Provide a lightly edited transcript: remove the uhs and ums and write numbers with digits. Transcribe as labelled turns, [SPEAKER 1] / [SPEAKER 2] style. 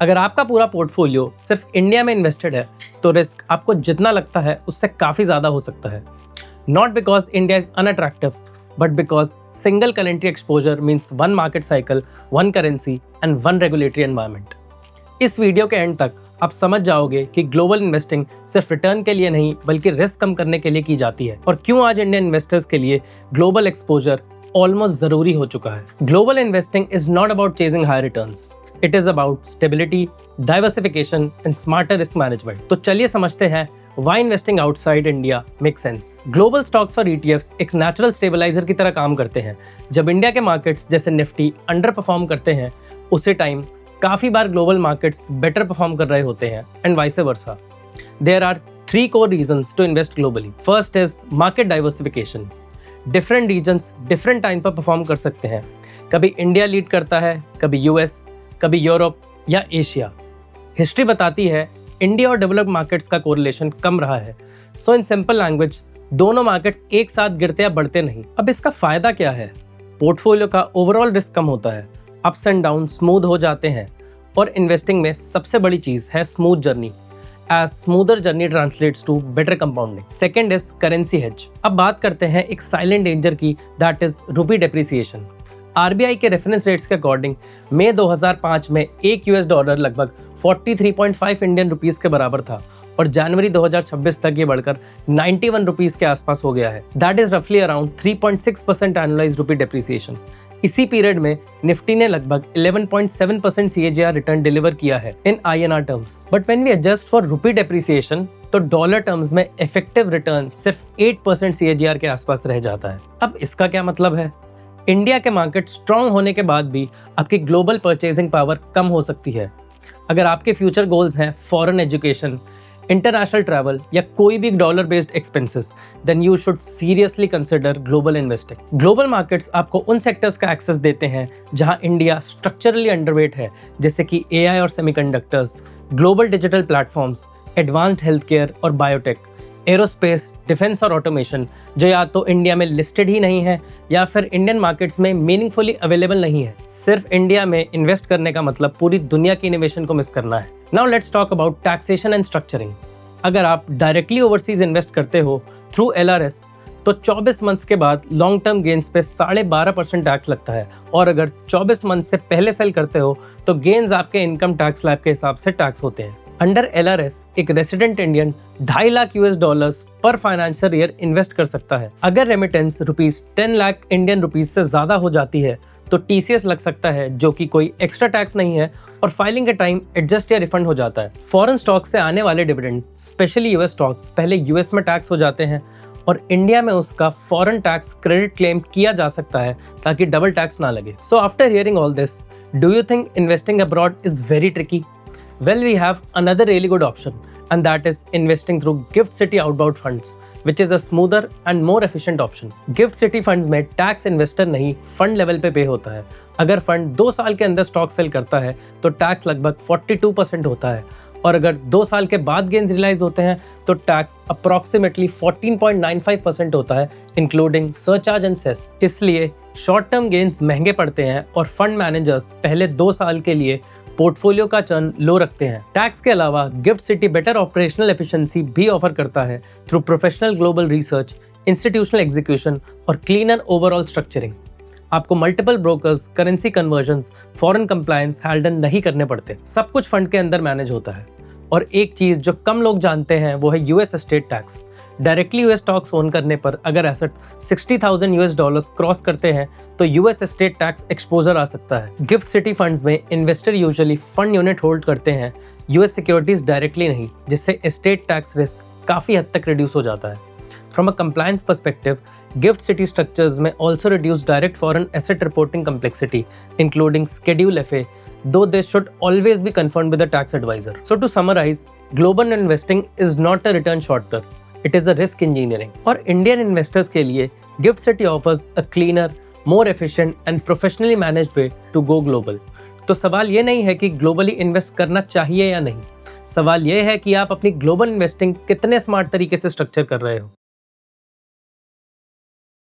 [SPEAKER 1] अगर आपका पूरा पोर्टफोलियो सिर्फ इंडिया में इन्वेस्टेड है तो रिस्क आपको जितना लगता है उससे काफ़ी ज़्यादा हो सकता है। Not because India is unattractive but because single currency exposure means one market cycle, one currency and one regulatory environment. इस वीडियो के एंड तक आप समझ जाओगे कि ग्लोबल इन्वेस्टिंग सिर्फ रिटर्न के लिए नहीं बल्कि रिस्क कम करने के लिए की जाती है और क्यों आज इंडियन इन्वेस्टर्स के लिए ग्लोबल एक्सपोजर ऑलमोस्ट जरूरी हो चुका है। Global investing is not about chasing high returns, it is about stability, diversification and smarter risk management. तो चलिए समझते हैं why investing outside India makes sense। Global stocks और ETFs एक नेचुरल स्टेबलाइजर की तरह काम करते हैं। जब इंडिया के मार्केट्स जैसे निफ्टी अंडर परफॉर्म करते हैं उसी टाइम काफ़ी बार ग्लोबल मार्केट्स बेटर परफॉर्म कर रहे होते हैं and vice versa. There are 3 core reasons to invest globally। First is market diversification. Different regions different time पर परफॉर्म कर सकते हैं। कभी इंडिया लीड करता है, कभी US, कभी यूरोप या एशिया। हिस्ट्री बताती है इंडिया और डेवलप्ड मार्केट्स का कोरिलेशन कम रहा है। सो इन सिंपल लैंग्वेज दोनों मार्केट्स एक साथ गिरते या बढ़ते नहीं। अब इसका फायदा क्या है? पोर्टफोलियो का ओवरऑल रिस्क कम होता है, अप्स एंड डाउन स्मूथ हो जाते हैं और इन्वेस्टिंग में सबसे बड़ी चीज है smooth journey. As smoother journey translates to better compounding. Second is currency hedge. अब बात करते हैं एक साइलेंट डेंजर की, that is rupee depreciation. RBI के रेफरेंस रेट्स के अकॉर्डिंग मई 2005 में एक $1 लगभग 43.5 इंडियन रुपीस के बराबर था और जनवरी 2026 तक ये बढ़कर 91 रुपीस के आसपास हो गया है। दैट इज रफली अराउंड 3.6% एनुअलाइज्ड रूपी डेप्रिसिएशन। इसी पीरियड में निफ्टी ने लगभग 11.7% CAGR रिटर्न डिलीवर किया है in INR terms. But when we adjust for rupee depreciation तो डॉलर टर्म्स में इफेक्टिव रिटर्न सिर्फ 8% CAGR के आसपास रह जाता है। अब इसका क्या मतलब है? इंडिया के मार्केट स्ट्रांग होने के बाद भी आपकी ग्लोबल परचेजिंग पावर कम हो सकती है। अगर आपके फ्यूचर गोल्स हैं फॉरेन एजुकेशन, इंटरनेशनल ट्रैवल या कोई भी dollar based expenses, then you should seriously consider global investing. Global markets आपको उन सेक्टर्स का एक्सेस देते हैं जहां इंडिया स्ट्रक्चरली अंडरवेट है, जैसे कि AI और semiconductors, global digital platforms, advanced health care और बायोटेक, एरोस्पेस, डिफेंस और ऑटोमेशन, जो या तो इंडिया में लिस्टेड ही नहीं है या फिर इंडियन मार्केट्स में मीनिंगफुली अवेलेबल नहीं है। सिर्फ इंडिया में इन्वेस्ट करने का मतलब पूरी दुनिया की इनोवेशन को मिस करना है। Now let's talk about taxation and structuring. अगर आप डायरेक्टली ओवरसीज इन्वेस्ट करते हो थ्रू LRS तो 24 मंथ्स के बाद लॉन्ग टर्म गेन्स पे 12.5% टैक्स लगता है और अगर 24 मंथ से पहले सेल करते हो तो गेन्स आपके इनकम टैक्स स्लैब के हिसाब से टैक्स होते हैं। अंडर LRS एक रेसिडेंट इंडियन $2.5 लाख पर फाइनेंशियल ईयर इन्वेस्ट कर सकता है। अगर रेमिटेंस ₹10 लाख इंडियन रुपीस से ज्यादा हो जाती है तो TCS लग सकता है, जो कि कोई एक्स्ट्रा टैक्स नहीं है और फाइलिंग के टाइम एडजस्ट या रिफंड हो जाता है। फॉरेन स्टॉक से आने वाले डिविडेंड, स्पेशली US स्टॉक्स, पहले US में टैक्स हो जाते हैं और इंडिया में उसका फॉरेन टैक्स क्रेडिट क्लेम किया जा सकता है ताकि डबल टैक्स ना लगे। So after hearing all this, do you think investing abroad is very tricky? Well, we have another really good option, and that is investing through Gift City outbound funds, which is a smoother and more efficient option. Gift City funds में tax investor नहीं fund level पे पे होता है। अगर fund 2 साल के अंदर स्टॉक सेल करता है तो टैक्स लगभग 42% होता है और अगर 2 साल के बाद गेन्स रियलाइज होते हैं तो टैक्स अप्रॉक्सीमेटली 14.95% होता है, इंक्लूडिंग सरचार्ज एंड सेस। इसलिए शॉर्ट टर्म गेन्स महंगे पड़ते हैं और फंड मैनेजर्स पहले 2 साल के लिए पोर्टफोलियो का चर्न लो रखते हैं। टैक्स के अलावा gift city better operational efficiency भी ऑफर करता है through professional global research, institutional execution और क्लीनर ओवरऑल स्ट्रक्चरिंग। आपको multiple brokers, currency convergence, foreign compliance handle नहीं करने पड़ते। सब कुछ फंड के अंदर मैनेज होता है। और एक चीज जो कम लोग जानते हैं वो है US estate tax. Directly US stocks own करने पर अगर एसेट $60,000 क्रॉस करते हैं तो US एस्टेट टैक्स एक्सपोजर आ सकता है। गिफ्ट सिटी फंड्स में investor usually fund unit hold करते हैं, US सिक्योरिटीज डायरेक्टली नहीं, जिससे एस्टेट टैक्स रिस्क काफ़ी हद तक रिड्यूस हो जाता है। From a compliance perspective, gift city structures में also reduce direct foreign asset reporting complexity, including Schedule FA, though this should always be confirmed with a tax advisor. So to summarize, global investing is not a return shortcut. It is a risk engineering. और Indian investors के लिए GIFT City offers a cleaner, more efficient and professionally managed way to go global. तो सवाल ये नहीं है कि globally invest करना चाहिए या नहीं, सवाल ये है कि आप अपनी ग्लोबल इन्वेस्टिंग कितने स्मार्ट तरीके से स्ट्रक्चर कर रहे हो।